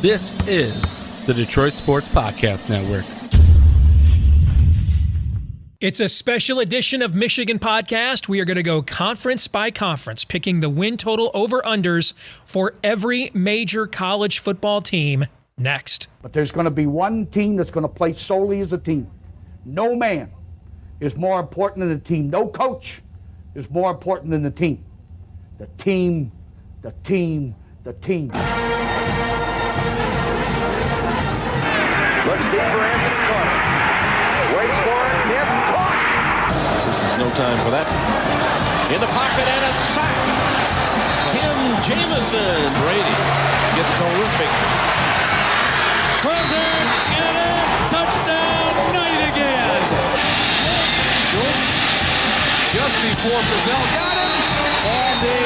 This is the Detroit Sports Podcast Network. It's a special edition of Michigan Podcast. We are going to go conference by conference, picking the win total over-unders for every major college football team next. But there's going to be one team that's going to play solely as a team. No man is more important than the team. No coach is more important than the team. The team, the team, the team. Looks deep for Anthony Carter. Waits for it. Hit. Caught. This is no time for that. In the pocket and a sack. Tim Jamison. Brady gets terrific. Throws it and a touchdown. Knight again. Schultz just before Brazil got him. And a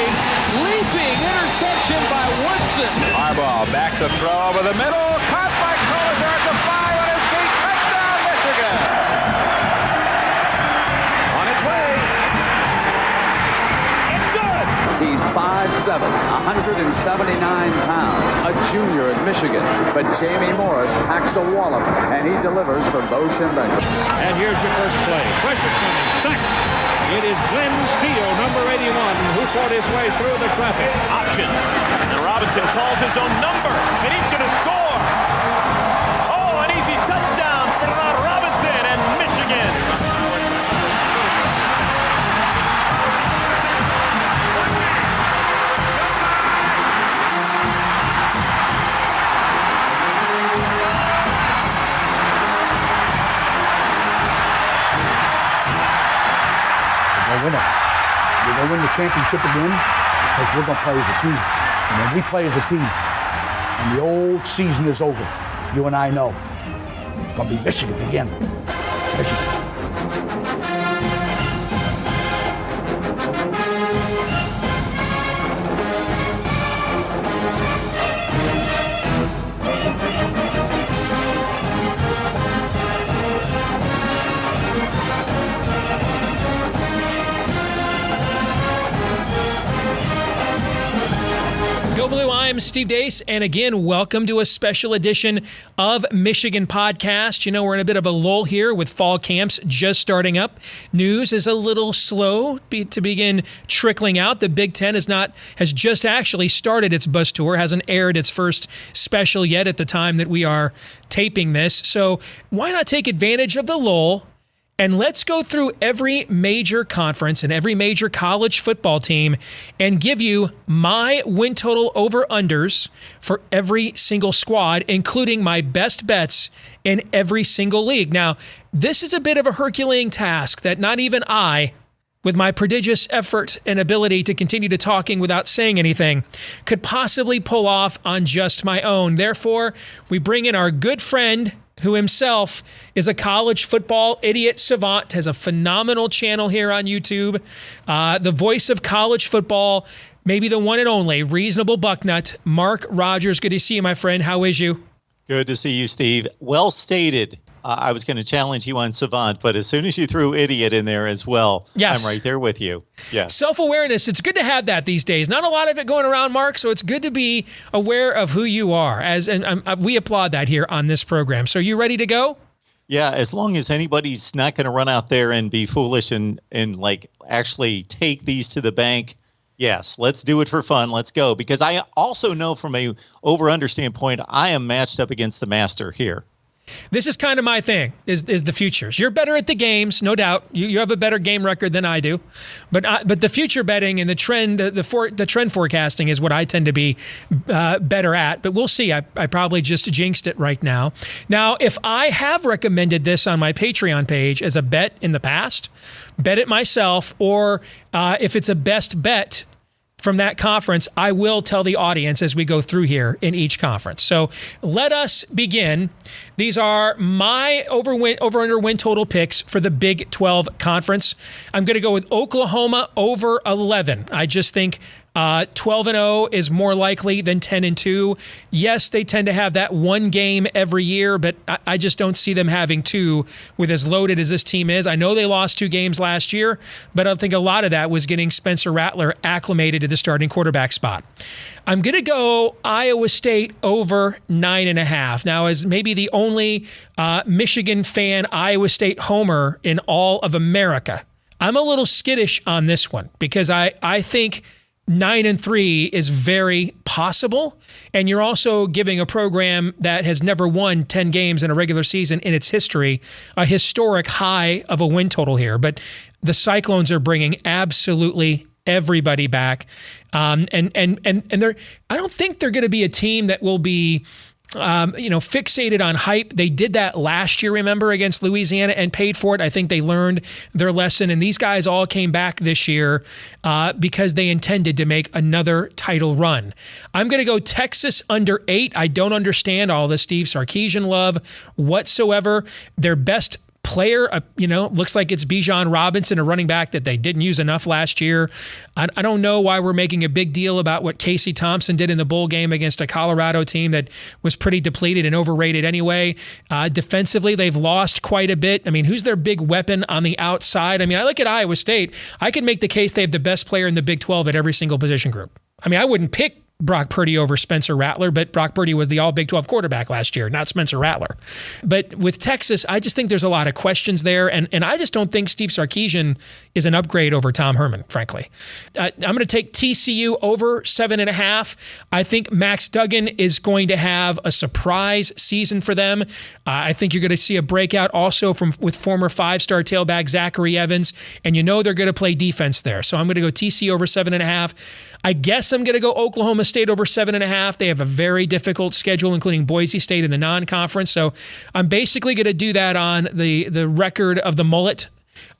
leaping interception by Woodson. Harbaugh back to throw over the middle. Caught by Colliger at the 5 on his feet. Touchdown, Michigan. On its way. It's good. He's 5'7", 179 pounds, a junior at Michigan. But Jamie Morris packs a wallop, and he delivers for Bo Schembechler. And here's your first play. Pressure coming. Sack. It is Glenn Steele, number 81, who fought his way through the traffic. Option. And Robinson calls his own number, and he's going to score. Oh, an easy touchdown for Robinson and Michigan. We're going to win the championship again because we're going to play as a team. And when we play as a team and the old season is over, you and I know it's going to be Michigan again. Michigan. Go Blue, I'm Steve Deace, and again, welcome to a special edition of Michigan Podcast. You know, we're in a bit of a lull here with fall camps just starting up. News is a little slow to begin trickling out. The Big Ten has just actually started its bus tour, hasn't aired its first special yet at the time that we are taping this. So why not take advantage of the lull? And let's go through every major conference and every major college football team and give you my win total over-unders for every single squad, including my best bets in every single league. Now, this is a bit of a Herculean task that not even I, with my prodigious effort and ability to continue to talking without saying anything, could possibly pull off on just my own. Therefore, we bring in our good friend, who himself is a college football idiot savant, has a phenomenal channel here on YouTube. The voice of college football, maybe the one and only reasonable bucknut, Mark Rogers. Good to see you, my friend. How is you? Good to see you, Steve. Well stated. I was going to challenge you on savant, but as soon as you threw idiot in there as well, yes. I'm right there with you. Yes. Self-awareness, it's good to have that these days. Not a lot of it going around, Mark, so it's good to be aware of who you are. We applaud that here on this program. So you ready to go? Yeah, as long as anybody's not going to run out there and be foolish and like actually take these to the bank. Yes, let's do it for fun. Let's go. Because I also know from a over-under standpoint, I am matched up against the master here. This is kind of my thing, is the futures. You're better at the games, no doubt. You have a better game record than I do. But the future betting and the trend forecasting is what I tend to be better at. But we'll see. I probably just jinxed it right now. Now, if I have recommended this on my Patreon page as a bet in the past, bet it myself, or if it's a best bet from that conference, I will tell the audience as we go through here in each conference. So let us begin. These are my over-under win total picks for the Big 12 Conference. I'm going to go with Oklahoma over 11. I just think 12-0 is more likely than 10-2. Yes, they tend to have that one game every year, but I just don't see them having two with as loaded as this team is. I know they lost 2 games last year, but I think a lot of that was getting Spencer Rattler acclimated to the starting quarterback spot. I'm going to go Iowa State over 9.5. Now, as maybe the only Michigan fan Iowa State homer in all of America, I'm a little skittish on this one because I think 9-3 is very possible. And you're also giving a program that has never won 10 games in a regular season in its history a historic high of a win total here. But the Cyclones are bringing absolutely everybody back. And they're, I don't think they're going to be a team that will be, fixated on hype. They did that last year, remember, against Louisiana and paid for it. I think they learned their lesson. And these guys all came back this year because they intended to make another title run. I'm going to go Texas under 8. I don't understand all the Steve Sarkisian love whatsoever. Their best player, looks like it's Bijan Robinson, a running back that they didn't use enough last year. I don't know why we're making a big deal about what Casey Thompson did in the bowl game against a Colorado team that was pretty depleted and overrated anyway. Defensively, they've lost quite a bit. I mean, who's their big weapon on the outside? I mean, I look at Iowa State. I could make the case they have the best player in the Big 12 at every single position group. I mean, I wouldn't pick Brock Purdy over Spencer Rattler, but Brock Purdy was the all-Big 12 quarterback last year, not Spencer Rattler. But with Texas, I just think there's a lot of questions there, and I just don't think Steve Sarkisian is an upgrade over Tom Herman, frankly. I'm going to take TCU over 7.5. I think Max Duggan is going to have a surprise season for them. I think you're going to see a breakout also with former 5-star tailback Zachary Evans, and they're going to play defense there. So I'm going to go TCU over 7.5. I guess I'm going to go Oklahoma State over 7.5. They have a very difficult schedule, including Boise State in the non-conference. So I'm basically going to do that on the record of the mullet.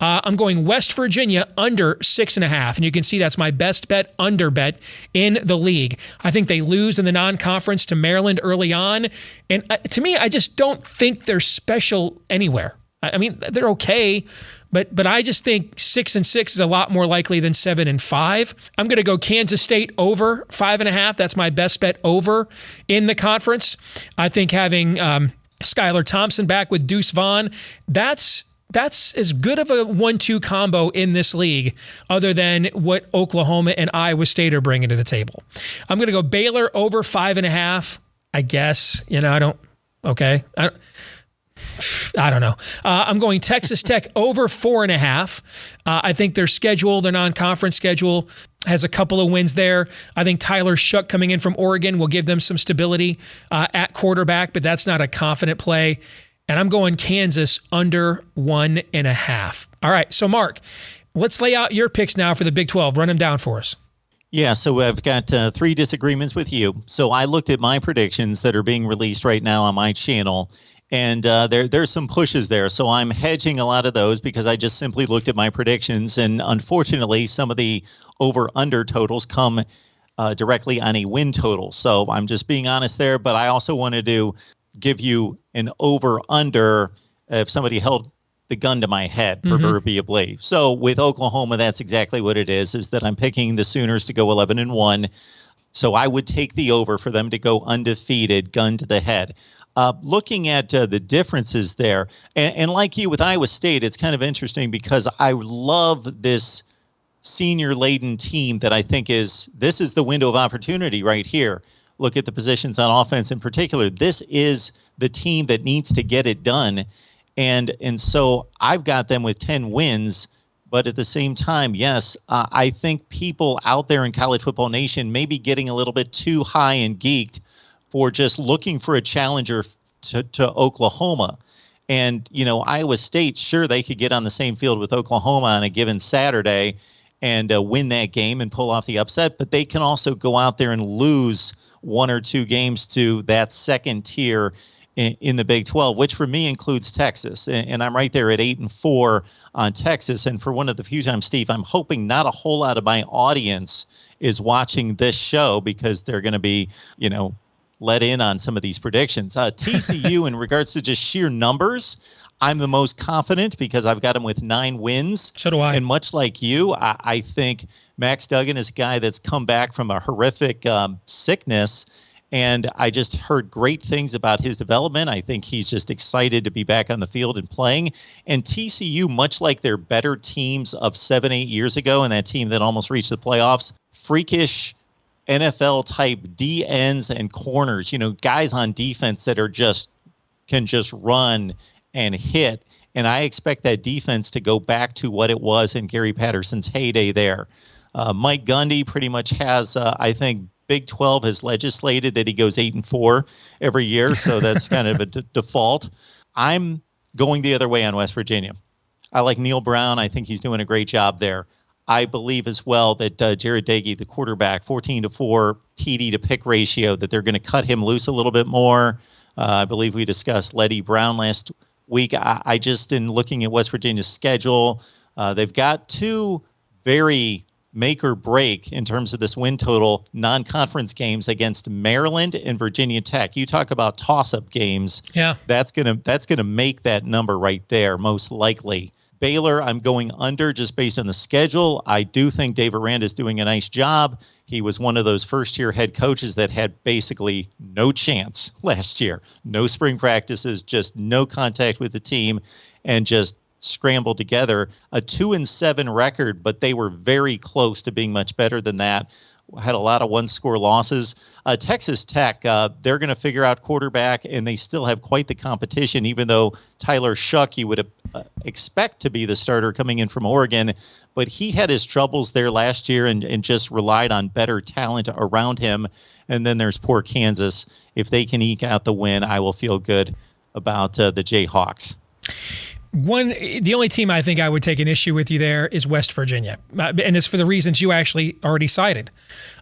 I'm going West Virginia under 6.5. And you can see that's my best bet, under bet in the league. I think they lose in the non-conference to Maryland early on. And to me, I just don't think they're special anywhere. I mean, they're okay, but I just think 6-6 is a lot more likely than 7-5. I'm going to go Kansas State over 5.5. That's my best bet over in the conference. I think having Skylar Thompson back with Deuce Vaughn, that's as good of a 1-2 combo in this league, other than what Oklahoma and Iowa State are bringing to the table. I'm going to go Baylor over 5.5. I guess I don't know. I'm going Texas Tech over 4.5. I think their schedule, their non-conference schedule, has a couple of wins there. I think Tyler Shuck coming in from Oregon will give them some stability at quarterback, but that's not a confident play. And I'm going Kansas under 1.5. All right, so Mark, let's lay out your picks now for the Big 12. Run them down for us. Yeah, so I've got 3 disagreements with you. So I looked at my predictions that are being released right now on my channel, and there's some pushes there. So I'm hedging a lot of those because I just simply looked at my predictions. And unfortunately, some of the over-under totals come directly on a win total. So I'm just being honest there. But I also wanted to give you an over-under if somebody held the gun to my head, proverbially. So with Oklahoma, that's exactly what it is that I'm picking the Sooners to go 11-1. So I would take the over for them to go undefeated, gun to the head. Looking at the differences there, and like you with Iowa State, it's kind of interesting because I love this senior-laden team that I think this is the window of opportunity right here. Look at the positions on offense in particular. This is the team that needs to get it done. And so I've got them with 10 wins, but at the same time, yes, I think people out there in College Football Nation may be getting a little bit too high and geeked for just looking for a challenger to Oklahoma. And, Iowa State, sure, they could get on the same field with Oklahoma on a given Saturday and win that game and pull off the upset, but they can also go out there and lose 1 or 2 games to that second tier in the Big 12, which for me includes Texas. And I'm right there at 8-4 on Texas. And for one of the few times, Steve, I'm hoping not a whole lot of my audience is watching this show because they're going to be, let in on some of these predictions. TCU, in regards to just sheer numbers, I'm the most confident because I've got him with 9 wins. So do I. And much like you, I think Max Duggan is a guy that's come back from a horrific sickness. And I just heard great things about his development. I think he's just excited to be back on the field and playing. And TCU, much like their better teams of 7-8 years ago and that team that almost reached the playoffs, freakish NFL-type DNs and corners, guys on defense that are can just run and hit. And I expect that defense to go back to what it was in Gary Patterson's heyday there. Mike Gundy pretty much has, I think, Big 12 has legislated that he goes 8-4 every year, so that's kind of a default. I'm going the other way on West Virginia. I like Neil Brown. I think he's doing a great job there. I believe as well that Jared Dagey, the quarterback, 14-4 TD to pick ratio, that they're going to cut him loose a little bit more. I believe we discussed Letty Brown last week. I just, in looking at West Virginia's schedule, they've got 2 very make or break in terms of this win total non-conference games against Maryland and Virginia Tech. You talk about toss-up games. Yeah, that's gonna make that number right there most likely. Baylor, I'm going under just based on the schedule. I do think Dave Aranda is doing a nice job. He was one of those first-year head coaches that had basically no chance last year. No spring practices, just no contact with the team, and just scrambled together a 2-7 record, but they were very close to being much better than that. Had a lot of one-score losses. Texas Tech, they're going to figure out quarterback, and they still have quite the competition, even though Tyler Shuck, you would expect to be the starter coming in from Oregon, but he had his troubles there last year and just relied on better talent around him. And then there's poor Kansas. If they can eke out the win, I will feel good about the Jayhawks. The only team I think I would take an issue with you there is West Virginia. And it's for the reasons you actually already cited.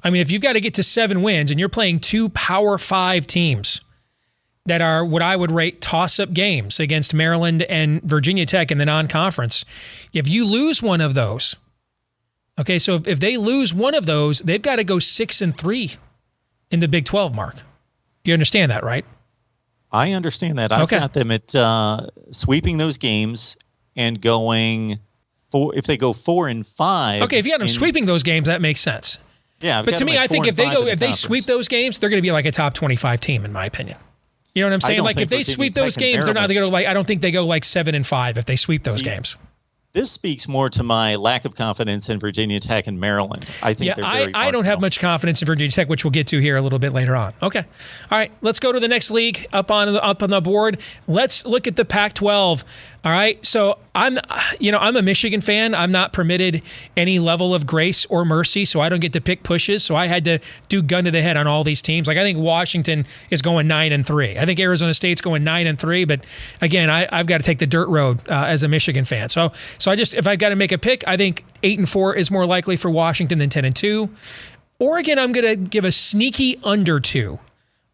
I mean, if you've got to get to 7 wins and you're playing 2 Power 5 teams that are what I would rate toss-up games against Maryland and Virginia Tech in the non-conference, if you lose one of those, okay, so if they lose one of those, they've got to go 6-3 in the Big 12, Mark. You understand that, right? I understand that. I've got them at sweeping those games and going if they go 4-5. Okay, if you got them sweeping those games, that makes sense. Yeah, but to me, I think if they sweep those games, they're going to be like a top 25 team, in my opinion. You know what I'm saying? Like if they sweep those games, they're not going to I don't think they go like 7-5 if they sweep those games. This speaks more to my lack of confidence in Virginia Tech and Maryland. I think they're very I don't have much confidence in Virginia Tech, which we'll get to here a little bit later on. Okay. All right, let's go to the next league up on the board. Let's look at the Pac-12. All right. So I'm a Michigan fan. I'm not permitted any level of grace or mercy, so I don't get to pick pushes. So I had to do gun to the head on all these teams. Like I think Washington is going 9-3. I think Arizona State's going 9-3. But again, I've got to take the dirt road as a Michigan fan. So if I've got to make a pick, I think 8-4 is more likely for Washington than 10-2. Oregon, I'm going to give a sneaky under 2.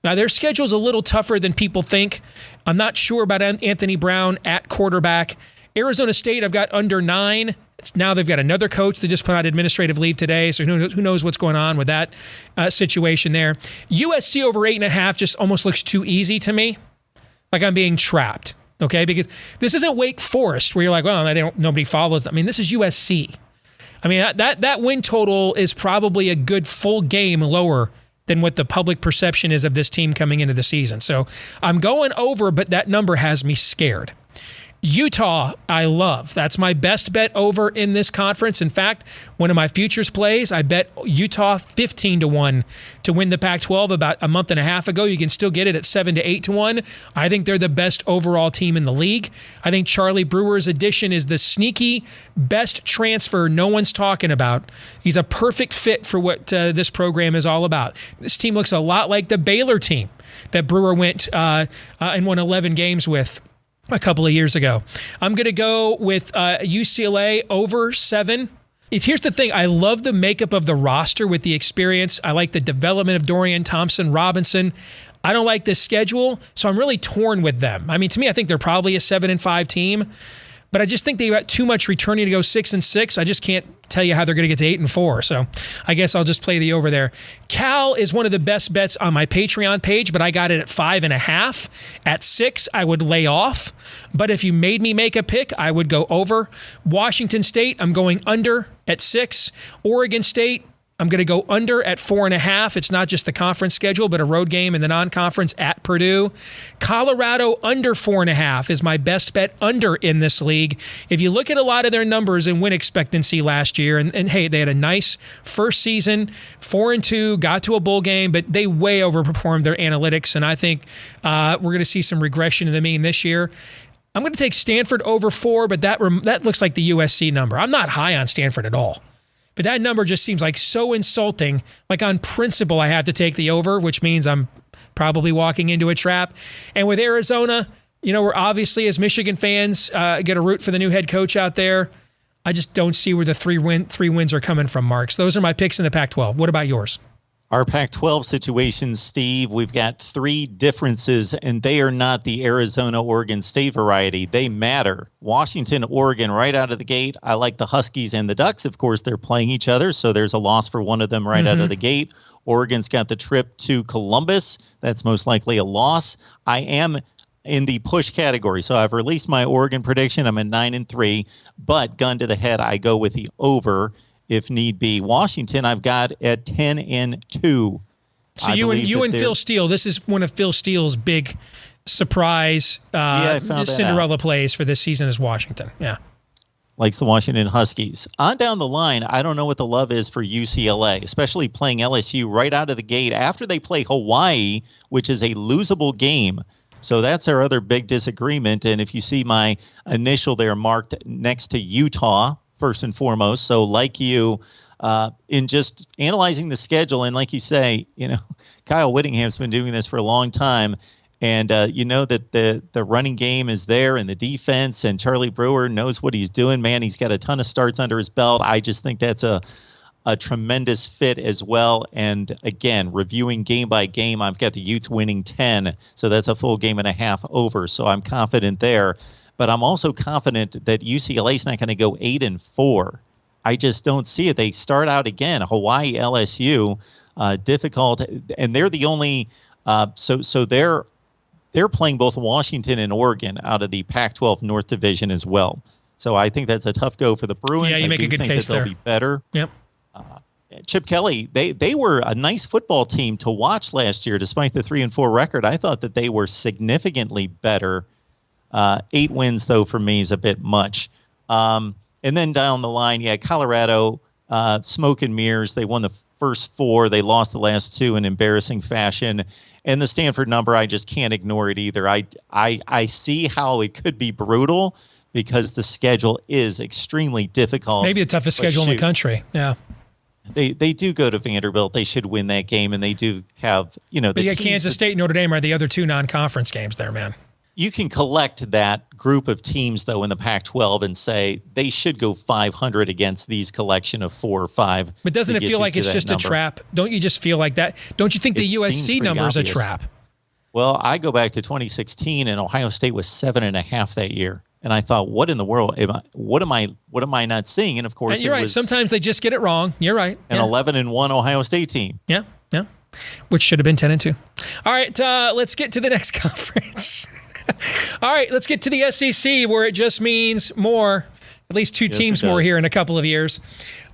Now, their schedule's a little tougher than people think. I'm not sure about Anthony Brown at quarterback. Arizona State, I've got under 9. Now they've got another coach that just put out administrative leave today, so who knows what's going on with that situation there. USC over 8.5 just almost looks too easy to me, like I'm being trapped, okay? Because this isn't Wake Forest where you're like, well, nobody follows. I mean, this is USC. I mean, that win total is probably a good full game lower than what the public perception is of this team coming into the season. So I'm going over, but that number has me scared. Utah, I love. That's my best bet over in this conference. In fact, one of my futures plays, I bet Utah 15-1 to win the Pac-12 about a month and a half ago. You can still get it at 7-8-1. I think they're the best overall team in the league. I think Charlie Brewer's addition is the sneaky best transfer no one's talking about. He's a perfect fit for what this program is all about. This team looks a lot like the Baylor team that Brewer went and won 11 games with a couple of years ago. I'm going to go with UCLA over 7. Here's the thing. I love the makeup of the roster with the experience. I like the development of Dorian Thompson-Robinson. I don't like the schedule, so I'm really torn with them. I mean, to me, I think they're probably a 7-5 team, but I just think they got too much returning to go 6-6. I just can't tell you how they're going to get to 8-4. So I guess I'll just play the over there. Cal is one of the best bets on my Patreon page, but I got it at 5.5. At 6, I would lay off. But if you made me make a pick, I would go over. Washington State, I'm going under at 6. Oregon State, I'm going to go under at 4.5. It's not just the conference schedule, but a road game in the non-conference at Purdue. Colorado under 4.5 is my best bet under in this league. If you look at a lot of their numbers and win expectancy last year, and hey, they had a nice first season, 4-2, got to a bowl game, but they way overperformed their analytics, and I think we're going to see some regression in the mean this year. I'm going to take Stanford over 4, but that looks like the USC number. I'm not high on Stanford at all. But that number just seems like so insulting. Like on principle, I have to take the over, which means I'm probably walking into a trap. And with Arizona, we're obviously, as Michigan fans, get a root for the new head coach out there. I just don't see where the three wins are coming from, Marks. Those are my picks in the Pac-12. What about yours? Our Pac-12 situation, Steve, we've got 3 differences, and they are not the Arizona-Oregon State variety. They matter. Washington, Oregon, right out of the gate. I like the Huskies and the Ducks. Of course, they're playing each other, so there's a loss for one of them right out of the gate. Oregon's got the trip to Columbus. That's most likely a loss. I am in the push category, so I've released my Oregon prediction. I'm at 9-3, but gun to the head, I go with the over if need be. Washington, I've got at 10-2. So you and Phil Steele, this is one of Phil Steele's big surprise Cinderella plays for this season is Washington. Yeah. Likes the Washington Huskies. On down the line, I don't know what the love is for UCLA, especially playing LSU right out of the gate after they play Hawaii, which is a losable game. So that's our other big disagreement. And if you see my initial there marked next to Utah, first and foremost. So like you, in just analyzing the schedule, and like you say, Kyle Whittingham's been doing this for a long time, and that the running game is there and the defense, and Charlie Brewer knows what he's doing. Man, he's got a ton of starts under his belt. I just think that's a tremendous fit as well. And again, reviewing game by game, I've got the Utes winning 10, so that's a full game and a half over. So I'm confident there. But I'm also confident that UCLA is not going to go 8-4. I just don't see it. They start out again, Hawaii, LSU, difficult, and they're the only. So they're playing both Washington and Oregon out of the Pac-12 North Division as well. So I think that's a tough go for the Bruins. Yeah, you make a good case there. They'll be better. Yep. Chip Kelly, they were a nice football team to watch last year, despite the 3-4 record. I thought that they were significantly better. 8 wins, though, for me is a bit much. And then down the line, Colorado, smoke and mirrors. They won the first 4. They lost the last 2 in embarrassing fashion. And the Stanford number, I just can't ignore it either. I see how it could be brutal because the schedule is extremely difficult. Maybe the toughest schedule in the country. Yeah. They do go to Vanderbilt. They should win that game, and they do have, But Kansas State and Notre Dame are the other 2 non-conference games there, man. You can collect that group of teams, though, in the Pac-12 and say they should go 500 against these collection of 4 or 5. But doesn't it feel like it's just a trap? Don't you just feel like that? Don't you think the USC number is a trap? Well, I go back to 2016, and Ohio State was 7.5 that year. And I thought, what in the world? What am I not seeing? And of course, and you're right. Sometimes they just get it wrong. You're right. An 11-1 Ohio State team. Yeah, which should have been 10-2. All right, let's get to the next conference. All right, let's get to the SEC, where it just means more. At least 2 teams more here in a couple of years.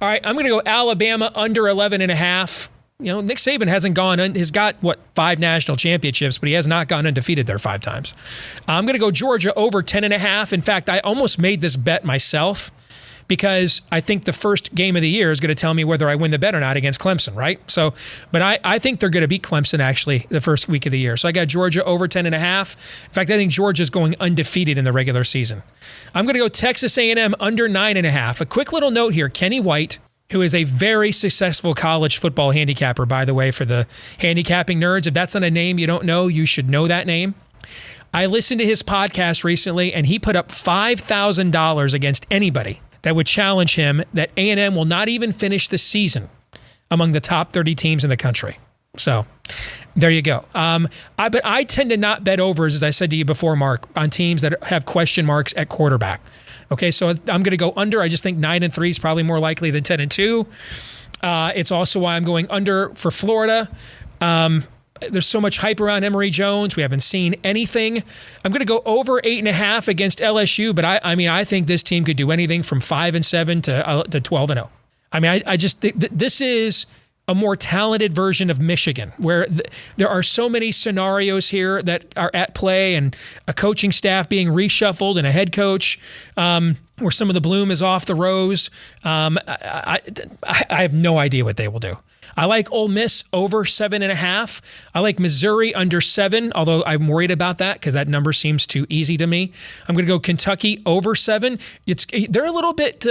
All right, I'm going to go Alabama under 11.5. Nick Saban has got 5 national championships, but he has not gone undefeated there 5 times. I'm going to go Georgia over 10.5. In fact, I almost made this bet myself because I think the first game of the year is going to tell me whether I win the bet or not against Clemson, right? So, but I think they're going to beat Clemson actually the first week of the year. So I got Georgia over 10.5. In fact, I think Georgia's going undefeated in the regular season. I'm going to go Texas A&M under 9.5. A quick little note here, Kenny White, who is a very successful college football handicapper, by the way, for the handicapping nerds. If that's not a name you don't know, you should know that name. I listened to his podcast recently, and he put up $5,000 against anybody that would challenge him that A&M will not even finish the season among the top 30 teams in the country. So there you go. But I tend to not bet overs, as I said to you before, Mark, on teams that have question marks at quarterback. Okay, so I'm going to go under. I just think 9-3 is probably more likely than 10-2. It's also why I'm going under for Florida. There's so much hype around Emory Jones. We haven't seen anything. I'm going to go over 8.5 against LSU, but I think this team could do anything from 5-7 to 12-0. I mean, I just think this is a more talented version of Michigan, where there are so many scenarios here that are at play, and a coaching staff being reshuffled and a head coach where some of the bloom is off the rose. I have no idea what they will do. I like Ole Miss over 7.5. I like Missouri under 7, although I'm worried about that because that number seems too easy to me. I'm going to go Kentucky over 7. They're a little bit,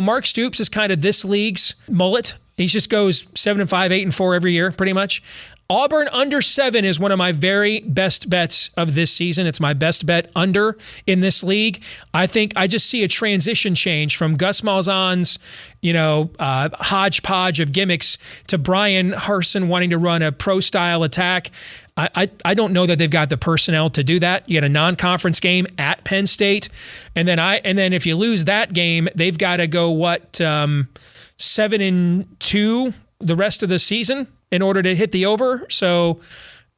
Mark Stoops is kind of this league's mullet. He just goes 7-5, 8-4 every year, pretty much. Auburn under 7 is one of my very best bets of this season. It's my best bet under in this league. I think I just see a transition change from Gus Malzahn's, hodgepodge of gimmicks to Brian Harsin wanting to run a pro-style attack. I don't know that they've got the personnel to do that. You get a non-conference game at Penn State, and then if you lose that game, they've got to go 7-2 the rest of the season in order to hit the over. So,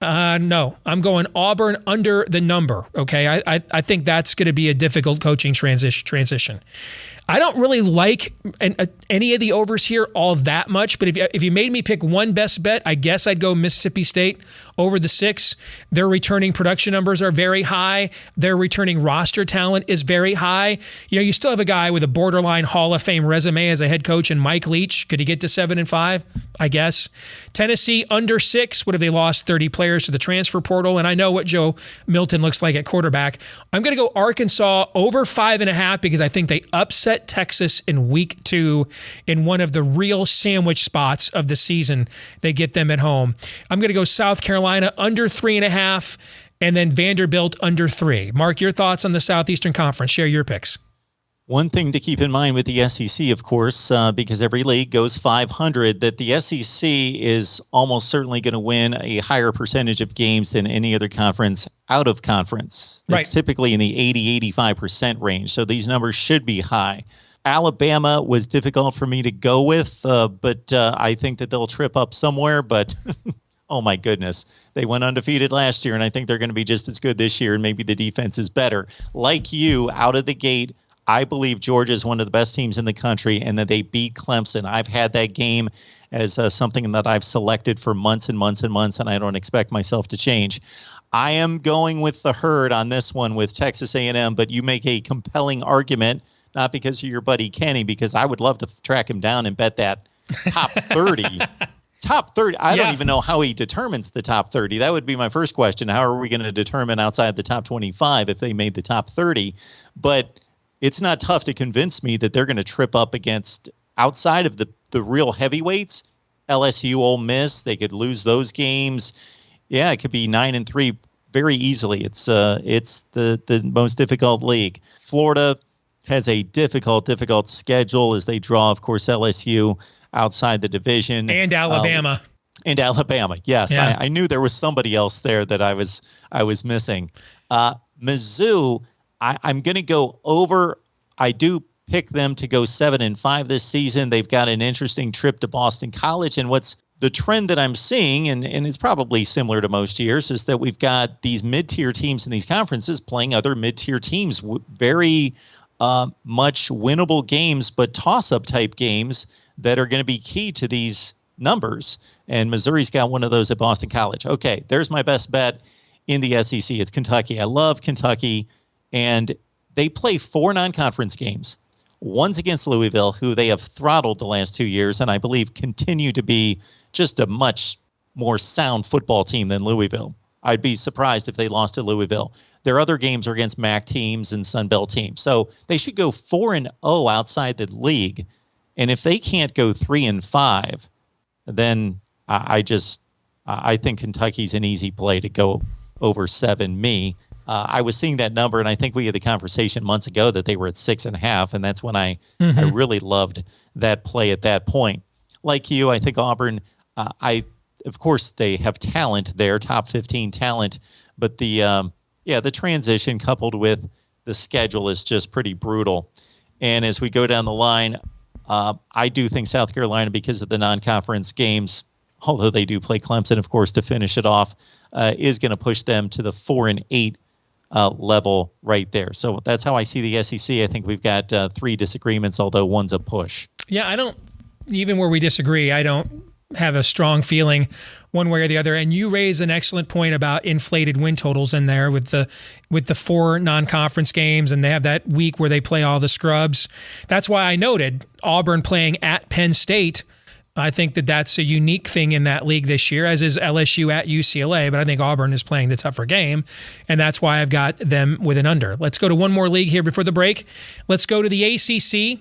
no, I'm going Auburn under the number, okay? I think that's going to be a difficult coaching transition. I don't really like any of the overs here all that much, but if you made me pick one best bet, I guess I'd go Mississippi State over the 6. Their returning production numbers are very high. Their returning roster talent is very high. You still have a guy with a borderline Hall of Fame resume as a head coach in Mike Leach. Could he get to 7-5? I guess. Tennessee under 6. What if they lost 30 players to the transfer portal? And I know what Joe Milton looks like at quarterback. I'm going to go Arkansas over 5.5 because I think they upset Texas in week 2 in one of the real sandwich spots of the season. They get them at home. I'm going to go South Carolina under 3.5 and then Vanderbilt under 3. Mark, your thoughts on the Southeastern Conference. Share your picks. One thing to keep in mind with the SEC, of course, because every league goes 500, that the SEC is almost certainly going to win a higher percentage of games than any other conference out of conference. It's typically in the 80-85% range. So these numbers should be high. Alabama was difficult for me to go with, but I think that they'll trip up somewhere. But oh, my goodness, they went undefeated last year, and I think they're going to be just as good this year, and maybe the defense is better. Like you, out of the gate, I believe Georgia is one of the best teams in the country and that they beat Clemson. I've had that game as something that I've selected for months and months and months, and I don't expect myself to change. I am going with the herd on this one with Texas A&M, but you make a compelling argument, not because of your buddy Kenny, because I would love to track him down and bet that top 30. Top 30. I don't even know how he determines the top 30. That would be my first question. How are we going to determine outside the top 25 if they made the top 30? But it's not tough to convince me that they're going to trip up against outside of the real heavyweights. LSU, Ole Miss, they could lose those games. Yeah, it could be 9-3 very easily. It's the most difficult league. Florida has a difficult schedule as they draw, of course, LSU outside the division. And Alabama. Yes. Yeah. I knew there was somebody else there that I was missing. Mizzou, I'm going to go over. I do pick them to go 7-5 this season. They've got an interesting trip to Boston College. And what's the trend that I'm seeing, and it's probably similar to most years, is that we've got these mid-tier teams in these conferences playing other mid-tier teams. Very much winnable games, but toss-up type games that are going to be key to these numbers. And Missouri's got one of those at Boston College. Okay, there's my best bet in the SEC. It's Kentucky. I love Kentucky. And they play 4 non-conference games. One's against Louisville, who they have throttled the last 2 years, and I believe continue to be just a much more sound football team than Louisville. I'd be surprised if they lost to Louisville. Their other games are against MAC teams and Sun Belt teams. So they should go 4-0 outside the league. And if they can't go 3-5, then I think Kentucky's an easy play to go over 7. I was seeing that number, and I think we had the conversation months ago that they were at 6.5, and that's when I really loved that play at that point. Like you, I think Auburn, I of course, they have talent there, top 15 talent, but the transition coupled with the schedule is just pretty brutal. And as we go down the line, I do think South Carolina, because of the non-conference games, although they do play Clemson, of course, to finish it off, is going to push them to the 4-8 level right there. So that's how I see the SEC. I think we've got 3 disagreements, although one's a push. Yeah, I don't, even where we disagree, I don't have a strong feeling one way or the other. And you raise an excellent point about inflated win totals in there with the 4 non-conference games, and they have that week where they play all the scrubs. That's why I noted Auburn playing at Penn State. I think that that's a unique thing in that league this year, as is LSU at UCLA, but I think Auburn is playing the tougher game, and that's why I've got them with an under. Let's go to one more league here before the break. Let's go to the ACC.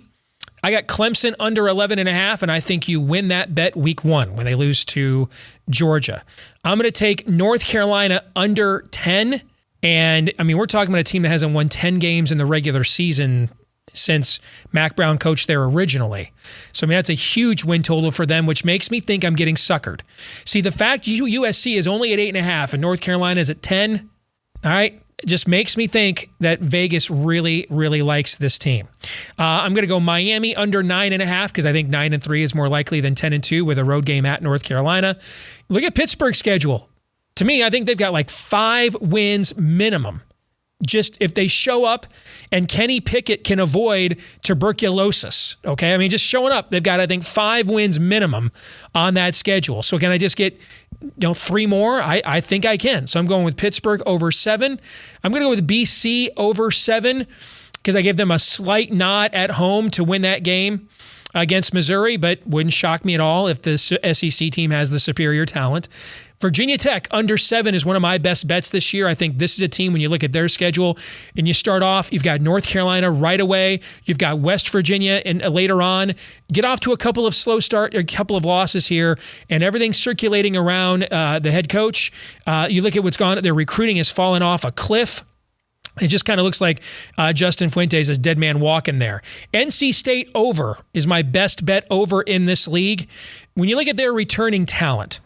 I got Clemson under 11.5, and I think you win that bet week 1 when they lose to Georgia. I'm going to take North Carolina under 10, and I mean, we're talking about a team that hasn't won 10 games in the regular season since Mac Brown coached there originally. So, I mean, that's a huge win total for them, which makes me think I'm getting suckered. See, the fact USC is only at 8.5 and North Carolina is at 10, all right, just makes me think that Vegas really, really likes this team. I'm going to go Miami under 9.5 because I think 9-3 is more likely than 10-2 with a road game at North Carolina. Look at Pittsburgh's schedule. To me, I think they've got like 5 wins minimum. Just if they show up and Kenny Pickett can avoid tuberculosis, okay? I mean, just showing up, they've got, I think, 5 wins minimum on that schedule. So can I just get 3 more? I think I can. So I'm going with Pittsburgh over 7. I'm going to go with BC over 7 because I give them a slight nod at home to win that game against Missouri, but wouldn't shock me at all if the SEC team has the superior talent. Virginia Tech under 7 is one of my best bets this year. I think this is a team, when you look at their schedule and you start off, you've got North Carolina right away. You've got West Virginia and later on. Get off to a couple of slow start, a couple of losses here, and everything's circulating around the head coach. You look at what's gone. Their recruiting has fallen off a cliff. It just kind of looks like Justin Fuentes is dead man walking there. NC State over is my best bet over in this league. When you look at their returning talent,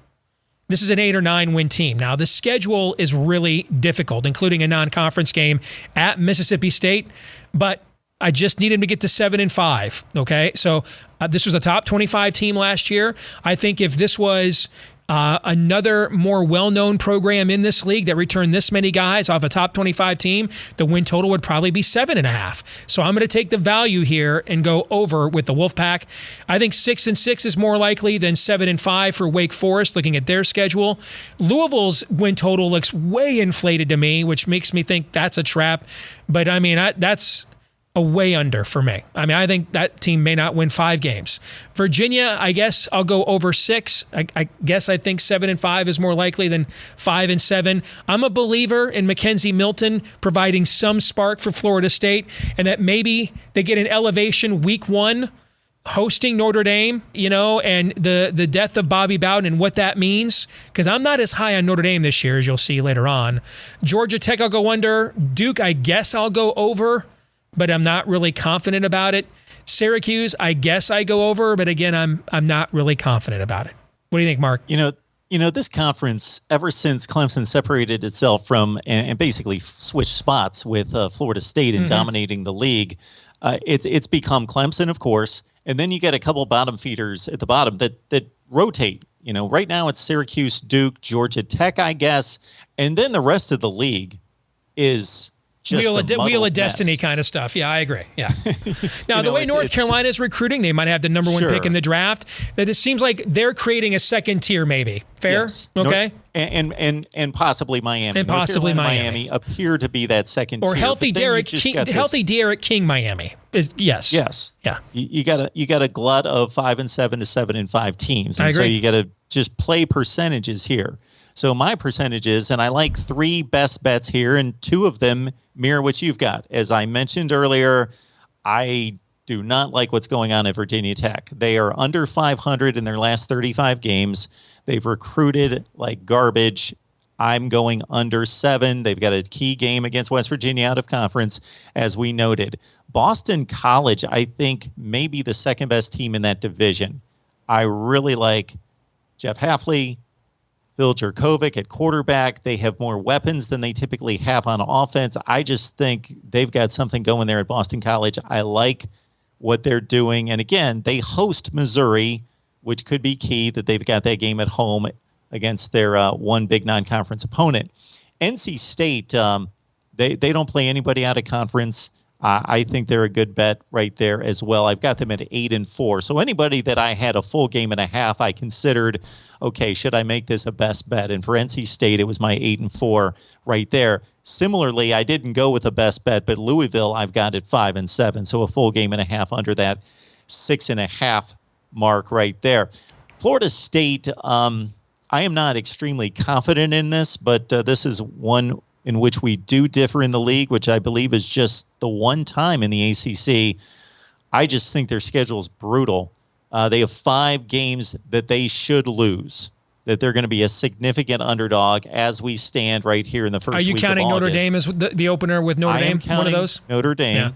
this is an 8 or 9 win team. Now, the schedule is really difficult, including a non-conference game at Mississippi State, but I just need him to get to 7-5, okay? So this was a top 25 team last year. I think if this was another more well-known program in this league that returned this many guys off a top 25 team, the win total would probably be 7.5. So I'm going to take the value here and go over with the Wolfpack. I think 6-6 is more likely than 7-5 for Wake Forest, looking at their schedule. Louisville's win total looks way inflated to me, which makes me think that's a trap. But I mean, that's a way under for me. I mean, I think that team may not win 5 games. Virginia, I guess I'll go over 6. I guess I think 7-5 is more likely than 5-7. I'm a believer in Mackenzie Milton providing some spark for Florida State, and that maybe they get an elevation week 1 hosting Notre Dame, and the death of Bobby Bowden and what that means, because I'm not as high on Notre Dame this year, as you'll see later on. Georgia Tech, I'll go under. Duke, I guess I'll go over, but I'm not really confident about it. Syracuse, I guess I go over, but again, I'm not really confident about it. What do you think, Mark? This conference, ever since Clemson separated itself from and basically switched spots with Florida State and dominating the league, it's become Clemson, of course, and then you get a couple bottom feeders at the bottom that rotate. Right now it's Syracuse, Duke, Georgia Tech, I guess, and then the rest of the league is Wheel of Destiny kind of stuff. Yeah, I agree. Yeah. Now, the way North Carolina is recruiting, they might have the number 1 pick in the draft. That it seems like they're creating a second tier, maybe. Fair? Yes. Okay. And possibly Miami. And possibly Miami appear to be that second tier. Or healthy Derek King Miami. Yes. Yes. Yeah. You got a glut of 5-7 to 7-5 teams. And I agree. So you got to just play percentages here. So my percentages, and I like 3 best bets here, and 2 of them mirror what you've got. As I mentioned earlier, I do not like what's going on at Virginia Tech. They are under 500 in their last 35 games. They've recruited like garbage. I'm going under 7. They've got a key game against West Virginia out of conference, as we noted. Boston College, I think, may be the second best team in that division. I really like Jeff Hafley. Phil Jurkovec at quarterback. They have more weapons than they typically have on offense. I just think they've got something going there at Boston College. I like what they're doing. And again, they host Missouri, which could be key that they've got that game at home against their one big non-conference opponent. NC State, they don't play anybody out of conference. I think they're a good bet right there as well. I've got them at 8-4. So anybody that I had a full game and a half, I considered, okay, should I make this a best bet? And for NC State, it was my 8-4 right there. Similarly, I didn't go with a best bet, but Louisville, I've got at 5-7. So a full game and a half under that 6.5 mark right there. Florida State, I am not extremely confident in this, but this is one in which we do differ in the league, which I believe is just the one time in the ACC. I just think their schedule is brutal. They have 5 games that they should lose, that they're going to be a significant underdog as we stand right here in the first week of August. Are you counting Notre Dame as the opener with Notre Dame? One of those? Notre Dame. Yeah.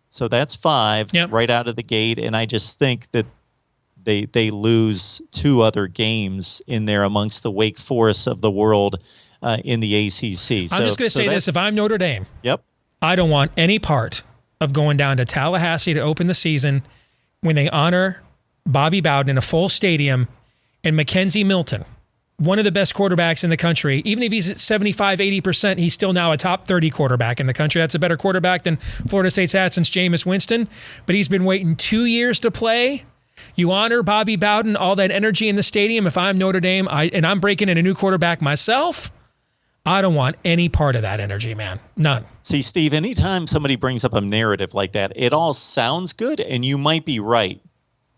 So that's 5 right out of the gate, and I just think that they lose 2 other games in there amongst the Wake Forests of the world in the ACC. I'm just going to say this. If I'm Notre Dame, yep, I don't want any part of going down to Tallahassee to open the season when they honor Bobby Bowden in a full stadium and Mackenzie Milton, one of the best quarterbacks in the country. Even if he's at 75, 80%, he's still now a top 30 quarterback in the country. That's a better quarterback than Florida State's had since Jameis Winston. But he's been waiting 2 years to play. You honor Bobby Bowden, all that energy in the stadium. If I'm Notre Dame and I'm breaking in a new quarterback myself, I don't want any part of that energy, man. None. See, Steve, anytime somebody brings up a narrative like that, it all sounds good, and you might be right.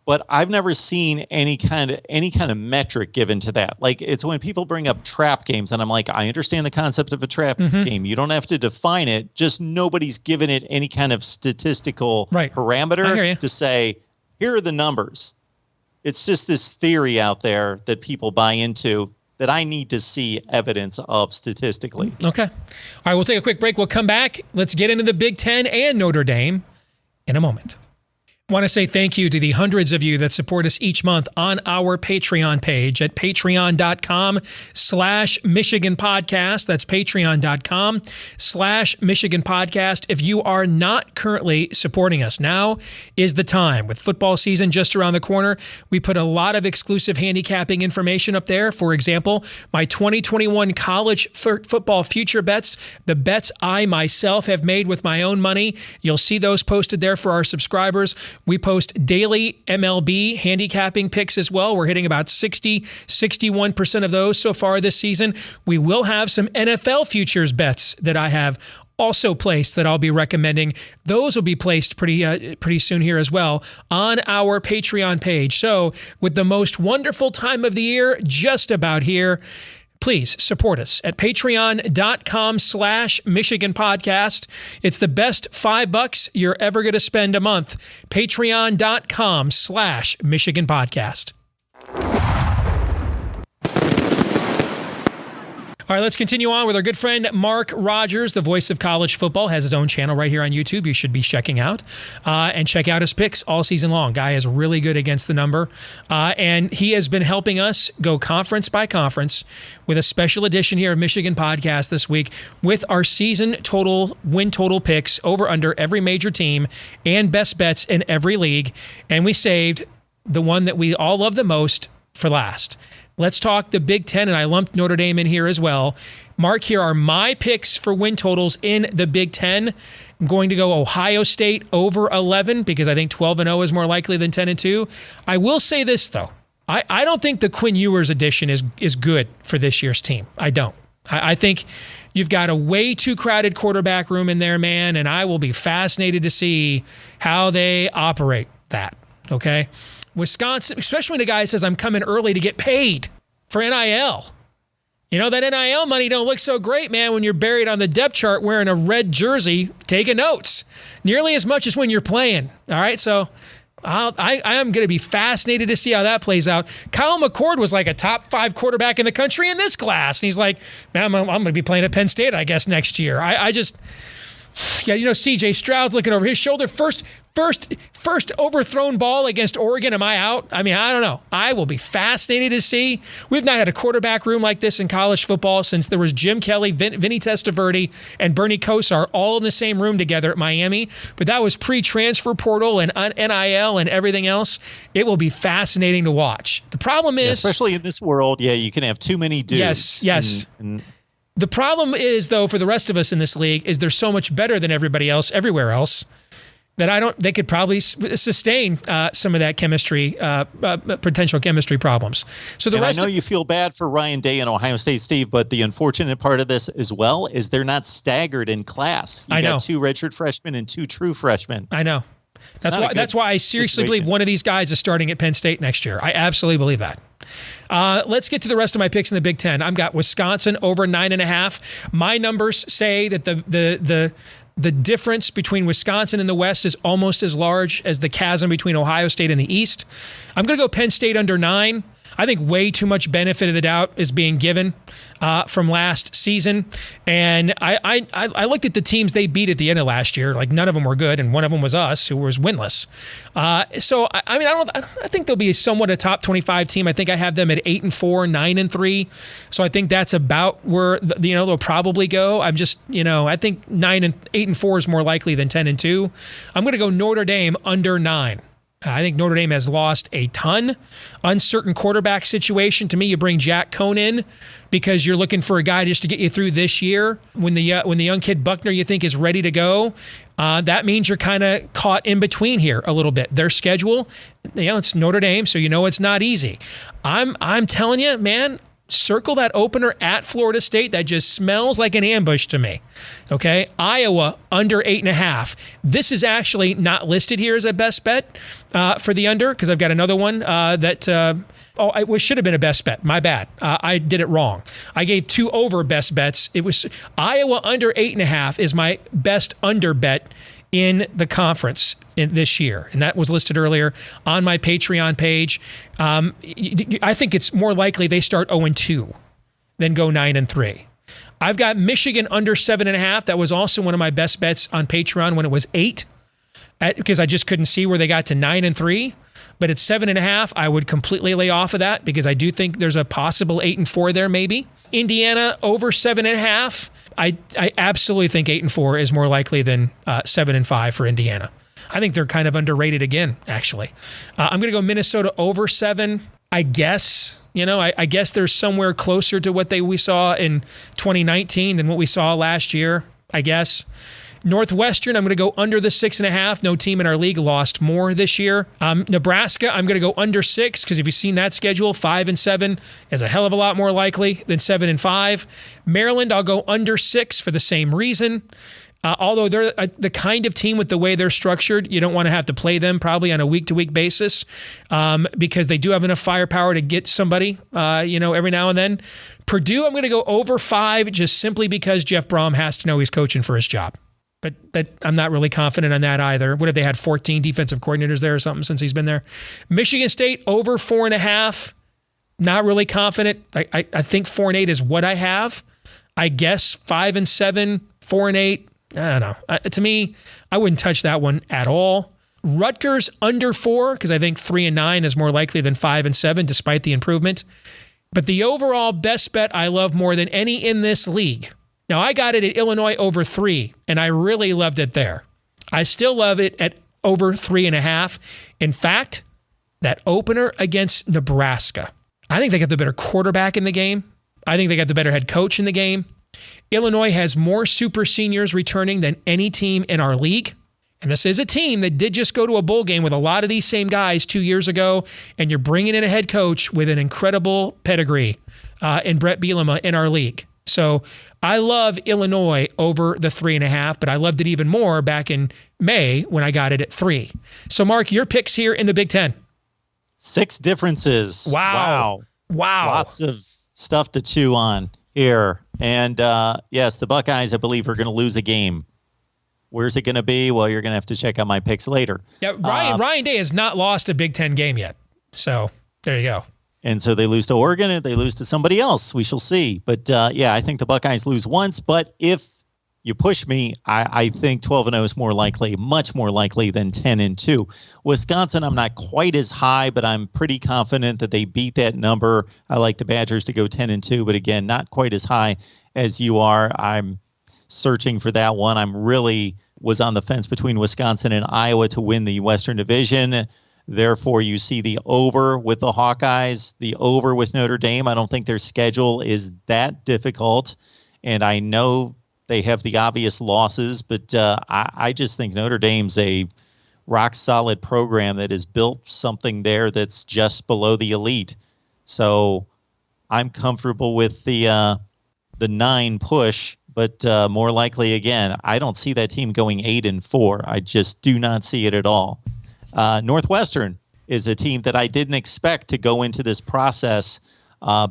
But I've never seen any kind of metric given to that. Like, it's when people bring up trap games, and I'm like, I understand the concept of a trap game. You don't have to define it. Just nobody's given it any kind of statistical parameter to say, here are the numbers. It's just this theory out there that people buy into that I need to see evidence of statistically. Okay. All right, we'll take a quick break. We'll come back. Let's get into the Big Ten and Notre Dame in a moment. I want to say thank you to the hundreds of you that support us each month on our Patreon page at patreon.com/Michigan Podcast. That's patreon.com/Michigan Podcast. If you are not currently supporting us, now is the time. With football season just around the corner, we put a lot of exclusive handicapping information up there. For example, my 2021 college football future bets, the bets I myself have made with my own money. You'll see those posted there for our subscribers. We post daily MLB handicapping picks as well. We're hitting about 61% of those so far this season. We will have some NFL futures bets that I have also placed that I'll be recommending. Those will be placed pretty soon here as well on our Patreon page. So with the most wonderful time of the year just about here, please support us at patreon.com/Michigan Podcast. It's the best $5 you're ever going to spend a month. Patreon.com/Michigan Podcast. All right, let's continue on with our good friend Mark Rogers, the voice of college football, has his own channel right here on YouTube. You should be checking out and check out his picks all season long. Guy is really good against the number, and he has been helping us go conference by conference with a special edition here of Michigan Podcast this week with our season total, win total picks over under every major team and best bets in every league, and we saved the one that we all love the most for last. Let's talk the Big Ten, and I lumped Notre Dame in here as well. Mark, here are my picks for win totals in the Big Ten. I'm going to go Ohio State over 11 because I think 12-0 is more likely than 10-2. I will say this, though. I don't think the Quinn Ewers edition is good for this year's team. I don't. I think you've got a way too crowded quarterback room in there, man, and I will be fascinated to see how they operate that, okay? Wisconsin, especially when a guy says, I'm coming early to get paid for NIL. You know, that NIL money don't look so great, man, when you're buried on the depth chart wearing a red jersey, taking notes. Nearly as much as when you're playing. All right, so I am going to be fascinated to see how that plays out. Kyle McCord was like a top 5 quarterback in the country in this class. And he's like, man, I'm going to be playing at Penn State, I guess, next year. Yeah, C.J. Stroud's looking over his shoulder. First overthrown ball against Oregon. Am I out? I mean, I don't know. I will be fascinated to see. We've not had a quarterback room like this in college football since there was Jim Kelly, Vinny Testaverde, and Bernie Kosar all in the same room together at Miami. But that was pre-transfer portal and NIL and everything else. It will be fascinating to watch. The problem is... especially in this world, you can have too many dudes. Yes. The problem is, though, for the rest of us in this league, is they're so much better than everybody else, everywhere else, that they could probably sustain some of that chemistry, potential chemistry problems. So I know you feel bad for Ryan Day and Ohio State, Steve, but the unfortunate part of this as well is they're not staggered in class. You got 2 redshirt freshmen and 2 true freshmen. I know. That's why I seriously believe one of these guys is starting at Penn State next year. I absolutely believe that. Let's get to the rest of my picks in the Big Ten. I've got Wisconsin over 9.5. My numbers say that the difference between Wisconsin and the West is almost as large as the chasm between Ohio State and the East. I'm going to go Penn State under 9. I think way too much benefit of the doubt is being given from last season. And I looked at the teams they beat at the end of last year. Like, none of them were good, and one of them was us, who was winless. I think they'll be somewght a top 25 team. I think I have them at 8-4, 9-3. So I think that's about where they'll probably go. I'm just, I think 8-4 is more likely than 10-2. I'm going to go Notre Dame under 9. I think Notre Dame has lost a ton. Uncertain quarterback situation. To me, you bring Jack Cohn in because you're looking for a guy just to get you through this year. When the young kid Buckner you think is ready to go, that means you're kind of caught in between here a little bit. Their schedule, it's Notre Dame, so it's not easy. I'm telling you, man. Circle that opener at Florida State. That just smells like an ambush to me. Okay, Iowa under 8.5. This is actually not listed here as a best bet for the under because I've got another one it should have been a best bet. My bad. I did it wrong. I gave 2 over best bets. It was Iowa under 8.5 is my best under bet in the conference this year. And that was listed earlier on my Patreon page. I think it's more likely they start 0-2 than go 9-3. I've got Michigan under 7.5. That was also one of my best bets on Patreon when it was 8, because I just couldn't see where they got to 9-3. But at 7.5, I would completely lay off of that because I do think there's a possible 8-4 there maybe. Indiana over 7.5. I absolutely think 8-4 is more likely than 7-5 for Indiana. I think they're kind of underrated again, actually. I'm going to go Minnesota over 7. I guess, I guess they're somewhere closer to what we saw in 2019 than what we saw last year, I guess. Northwestern, I'm going to go under the 6.5. No team in our league lost more this year. Nebraska, I'm going to go under 6 because if you've seen that schedule, 5-7 is a hell of a lot more likely than 7-5. Maryland, I'll go under 6 for the same reason. Although they're the kind of team with the way they're structured, you don't want to have to play them probably on a week-to-week basis because they do have enough firepower to get somebody, every now and then. Purdue, I'm going to go over 5 just simply because Jeff Brom has to know he's coaching for his job. But I'm not really confident on that either. What if they had 14 defensive coordinators there or something since he's been there? Michigan State over 4.5. Not really confident. I think 4-8 is what I have. I guess 5-7, 4-8. I don't know. To me, I wouldn't touch that one at all. Rutgers under 4 because I think 3-9 is more likely than 5-7 despite the improvement. But the overall best bet I love more than any in this league. Now, I got it at Illinois over 3, and I really loved it there. I still love it at over 3.5. In fact, that opener against Nebraska, I think they got the better quarterback in the game. I think they got the better head coach in the game. Illinois has more super seniors returning than any team in our league. And this is a team that did just go to a bowl game with a lot of these same guys 2 years ago, and you're bringing in a head coach with an incredible pedigree in Brett Bielema in our league. So I love Illinois over the 3.5, but I loved it even more back in May when I got it at 3. So, Mark, your picks here in the Big Ten. 6 differences. Wow. Lots of stuff to chew on here. And, yes, the Buckeyes, I believe, are going to lose a game. Where's it going to be? Well, you're going to have to check out my picks later. Yeah, Ryan Day has not lost a Big Ten game yet. So there you go. And so they lose to Oregon and they lose to somebody else. We shall see. But, I think the Buckeyes lose once. But if, you push me, I think 12-0 is more likely, much more likely than 10-2. Wisconsin, I'm not quite as high, but I'm pretty confident that they beat that number. I like the Badgers to go 10-2, but again, not quite as high as you are. I'm searching for that one. I'm really was on the fence between Wisconsin and Iowa to win the Western Division. Therefore, you see the over with the Hawkeyes, the over with Notre Dame. I don't think their schedule is that difficult, and I know they have the obvious losses, but I just think Notre Dame's a rock-solid program that has built something there that's just below the elite. So I'm comfortable with the 9 push, but more likely, again, I don't see that team going 8-4. I just do not see it at all. Northwestern is a team that I didn't expect to go into this process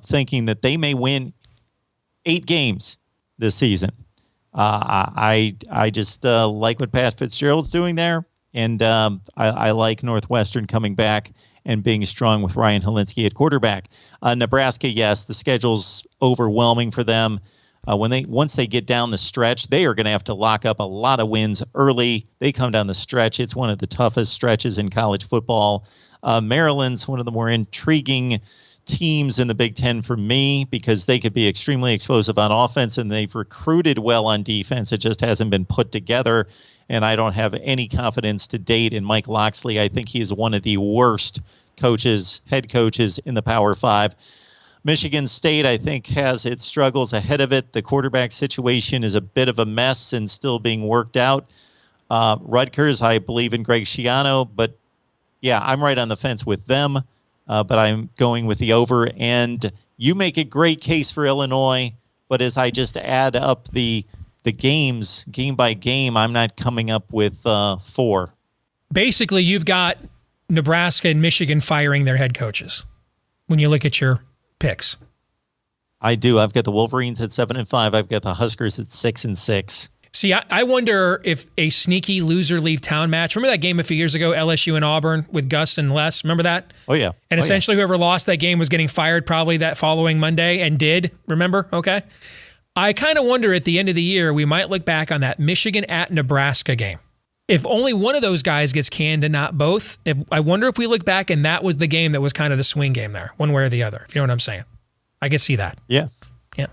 thinking that they may win 8 games this season. I just like what Pat Fitzgerald's doing there, and I like Northwestern coming back and being strong with Ryan Helinski at quarterback. Nebraska, yes, the schedule's overwhelming for them. Once they get down the stretch, they are going to have to lock up a lot of wins early. They come down the stretch. It's one of the toughest stretches in college football. Maryland's one of the more intriguing teams in the Big Ten for me because they could be extremely explosive on offense, and they've recruited well on defense. It just hasn't been put together, and I don't have any confidence to date in Mike Locksley. I think he is one of the worst head coaches in the Power 5. Michigan State, I think, has its struggles ahead of it. The quarterback situation is a bit of a mess and still being worked out. Rutgers, I believe in Greg Schiano, but yeah, I'm right on the fence with them. But I'm going with the over, and you make a great case for Illinois. But as I just add up the games, game by game, I'm not coming up with 4. Basically, you've got Nebraska and Michigan firing their head coaches when you look at your picks. I do. I've got the Wolverines at 7-5. I've got the Huskers at 6-6. See, I wonder if a sneaky loser-leave town match. Remember that game a few years ago, LSU and Auburn with Gus and Les? Remember that? Oh, yeah. And essentially whoever lost that game was getting fired probably that following Monday and did. Remember? Okay. I kind of wonder at the end of the year, we might look back on that Michigan at Nebraska game. If only one of those guys gets canned and not both, I wonder if we look back and that was the game that was kind of the swing game there, one way or the other, if you know what I'm saying. I could see that. Yeah. Yeah.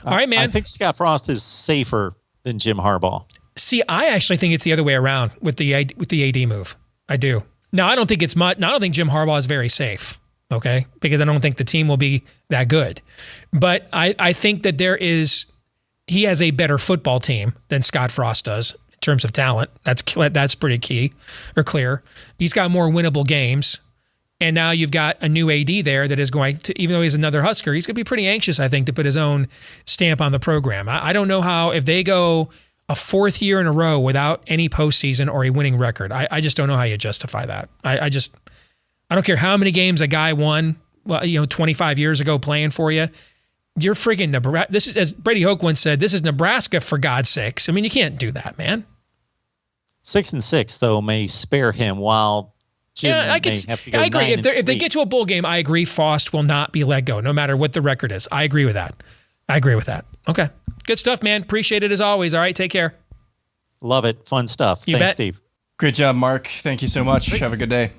All right, man. I think Scott Frost is safer than Jim Harbaugh. See, I actually think it's the other way around with the AD move. I do. Now, I don't think it's much. Now, I don't think Jim Harbaugh is very safe, okay? Because I don't think the team will be that good. But I think that he has a better football team than Scott Frost does in terms of talent. That's pretty key or clear. He's got more winnable games. And now you've got a new AD there that is going to, even though he's another Husker, he's going to be pretty anxious, I think, to put his own stamp on the program. I don't know how, if they go a 4th year in a row without any postseason or a winning record, I just don't know how you justify that. I don't care how many games a guy won, 25 years ago playing for you. You're friggin' Nebraska. This is, as Brady Hoke once said, this is Nebraska for God's sakes. I mean, you can't do that, man. 6-6, though, may spare him while Jim I agree. If they get to a bowl game, I agree Frost will not be let go, no matter what the record is. I agree with that. Okay. Good stuff, man. Appreciate it as always. All right, take care. Love it. Fun stuff. Thanks, Steve. Great job, Mark. Thank you so much. Have a good day.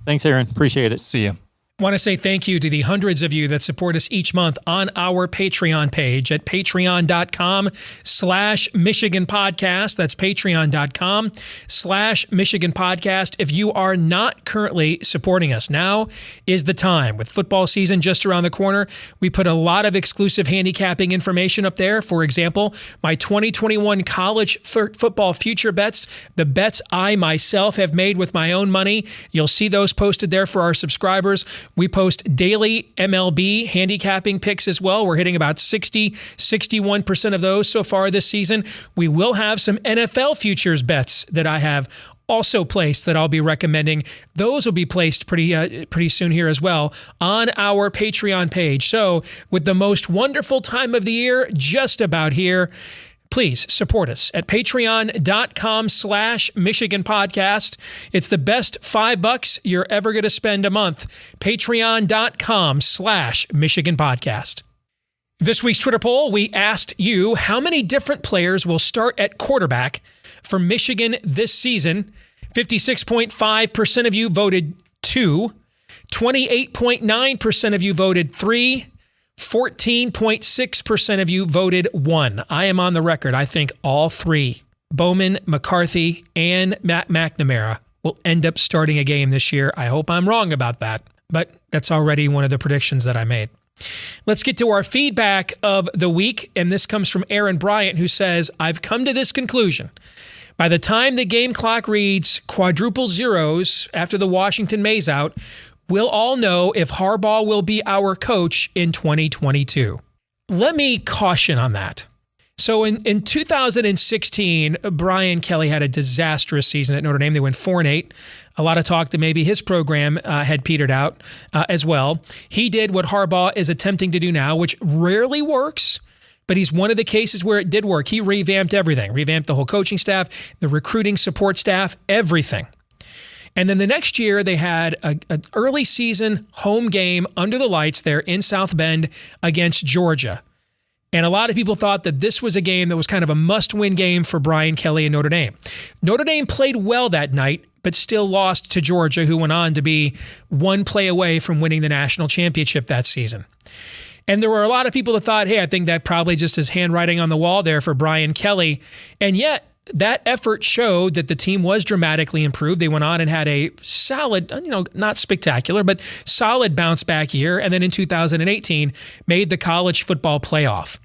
Thanks, Aaron. Appreciate it. See you. Want to say thank you to the hundreds of you that support us each month on our Patreon page at patreon.com/Michigan Podcast. That's patreon.com/Michigan Podcast. If you are not currently supporting us, now is the time. With football season just around the corner, we put a lot of exclusive handicapping information up there. For example, my 2021 college football future bets, the bets I myself have made with my own money. You'll see those posted there for our subscribers. We post daily MLB handicapping picks as well. We're hitting about 61% of those so far this season. We will have some NFL futures bets that I have also placed that I'll be recommending. Those will be placed pretty soon here as well on our Patreon page. So with the most wonderful time of the year just about here, please support us at patreon.com/Michigan Podcast. It's the best $5 you're ever going to spend a month. Patreon.com/Michigan Podcast. This week's Twitter poll, we asked you how many different players will start at quarterback for Michigan this season. 56.5% of you voted 2. 28.9% of you voted 3. 14.6% of you voted 1. I am on the record. I think all 3, Bowman, McCarthy, and Matt McNamara, will end up starting a game this year. I hope I'm wrong about that, but that's already one of the predictions that I made. Let's get to our feedback of the week, and this comes from Aaron Bryant, who says, I've come to this conclusion. By the time the game clock reads quadruple zeros after the Washington Maze out, we'll all know if Harbaugh will be our coach in 2022. Let me caution on that. So in 2016, Brian Kelly had a disastrous season at Notre Dame. They went 4-8. A lot of talk that maybe his program had petered out as well. He did what Harbaugh is attempting to do now, which rarely works, but he's one of the cases where it did work. He revamped everything, revamped the whole coaching staff, the recruiting support staff, everything. And then the next year, they had an early season home game under the lights there in South Bend against Georgia. And a lot of people thought that this was a game that was kind of a must-win game for Brian Kelly and Notre Dame. Notre Dame played well that night, but still lost to Georgia, who went on to be one play away from winning the national championship that season. And there were a lot of people that thought, hey, I think that probably just is handwriting on the wall there for Brian Kelly. And yet, that effort showed that the team was dramatically improved. They went on and had a solid, not spectacular, but solid bounce back year. And then in 2018, made the college football playoff.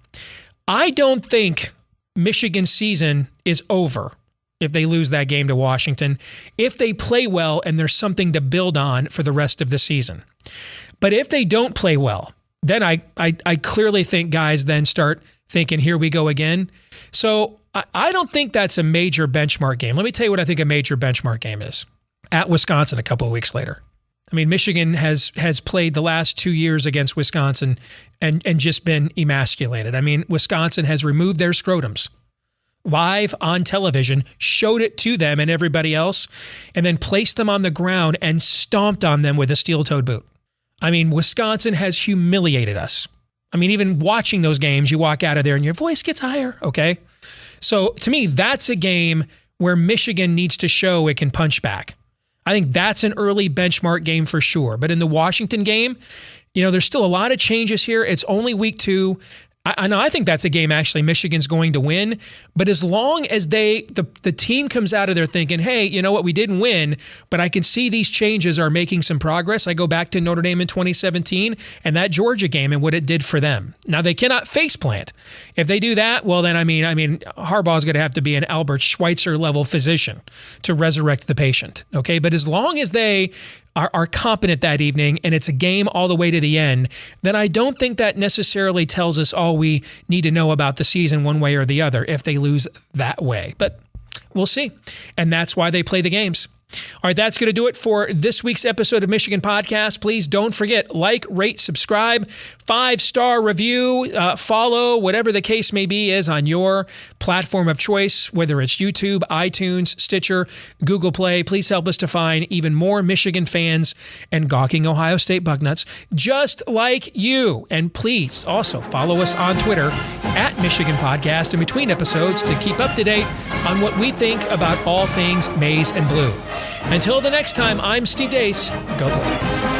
I don't think Michigan's season is over if they lose that game to Washington, if they play well and there's something to build on for the rest of the season. But if they don't play well, then I clearly think guys then start thinking, here we go again. So I don't think that's a major benchmark game. Let me tell you what I think a major benchmark game is. At Wisconsin a couple of weeks later. I mean, Michigan has played the last 2 years against Wisconsin and just been emasculated. I mean, Wisconsin has removed their scrotums live on television, showed it to them and everybody else, and then placed them on the ground and stomped on them with a steel-toed boot. I mean, Wisconsin has humiliated us. I mean, even watching those games, you walk out of there and your voice gets higher, okay? So to me, that's a game where Michigan needs to show it can punch back. I think that's an early benchmark game for sure. But in the Washington game, there's still a lot of changes here. It's only week 2. I think that's a game actually Michigan's going to win. But as long as the team comes out of there thinking, hey, you know what, we didn't win, but I can see these changes are making some progress. I go back to Notre Dame in 2017 and that Georgia game and what it did for them. Now they cannot faceplant. If they do that, well then I mean Harbaugh's going to have to be an Albert Schweitzer level physician to resurrect the patient. Okay, but as long as they are competent that evening and it's a game all the way to the end, then I don't think that necessarily tells us all we need to know about the season one way or the other if they lose that way. But we'll see. And that's why they play the games. All right, that's going to do it for this week's episode of Michigan Podcast. Please don't forget, like, rate, subscribe, 5-star review, follow, whatever the case may be is on your platform of choice, whether it's YouTube, iTunes, Stitcher, Google Play. Please help us to find even more Michigan fans and gawking Ohio State Bucknuts just like you. And please also follow us on Twitter at Michigan Podcast in between episodes to keep up to date on what we think about all things maize and blue. Until the next time, I'm Steve Deace. Go Blue.